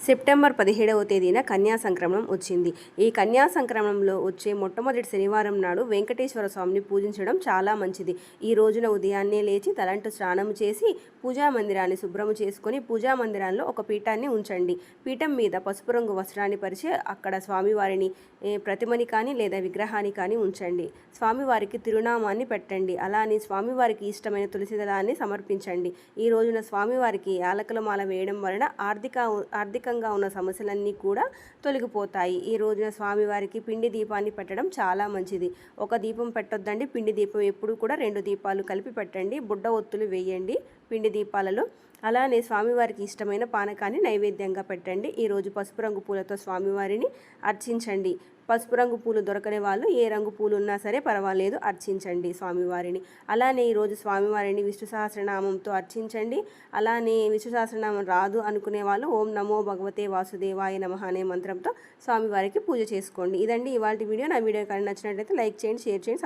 September 17వ తేదీన కన్యా సంక్రమణం వచ్చింది. ఈ కన్యా సంక్రమణంలో వచ్చే మొట్టమొదటి శనివారం నాడు వెంకటేశ్వర స్వామిని పూజించడం చాలా మంచిది. ఈ రోజున ఉదయాన్నే లేచి తలంటు స్నానం చేసి పూజా మందిరాన్ని శుభ్రము చేసుకొని పూజా మందిరాల్లో ఒక పీఠాన్ని ఉంచండి. పీఠం మీద పసుపు రంగు వస్త్రాన్ని పరిచి అక్కడ స్వామివారిని ప్రతిమని కానీ లేదా విగ్రహాన్ని కానీ ఉంచండి. స్వామివారికి తిరునామాన్ని పెట్టండి. అలానే స్వామివారికి ఇష్టమైన తులసి దళాన్ని సమర్పించండి. ఈ రోజున స్వామివారికి యాలకుల మాల వేయడం వలన ఆర్థికంగా ఉన్న సమస్యలన్నీ కూడా తొలగిపోతాయి. ఈ రోజున స్వామివారికి పిండి దీపాన్ని పెట్టడం చాలా మంచిది. ఒక దీపం పెట్టొద్దండి. పిండి దీపం ఎప్పుడు కూడా 2 దీపాలు కలిపి పెట్టండి. బుడ్డ ఒత్తులు వేయండి పిండి దీపాలలో. అలానే స్వామివారికి ఇష్టమైన పానకాన్ని నైవేద్యంగా పెట్టండి. ఈరోజు పసుపు రంగు పూలతో స్వామివారిని అర్చించండి. పసుపు రంగు పూలు దొరకని వాళ్ళు ఏ రంగు పూలు ఉన్నా సరే పర్వాలేదు, అర్చించండి స్వామివారిని. అలానే ఈరోజు స్వామివారిని విష్ణు సహస్రనామంతో అర్చించండి. అలానే విష్ణు సహస్రనామం రాదు అనుకునే వాళ్ళు ఓం నమో భగవతే వాసుదేవాయ నమః అనే మంత్రంతో స్వామివారికి పూజ చేసుకోండి. ఇదండి ఇవాళ వీడియో. నా వీడియో కానీ నచ్చినట్లయితే లైక్ చేయండి, షేర్ చేయండి,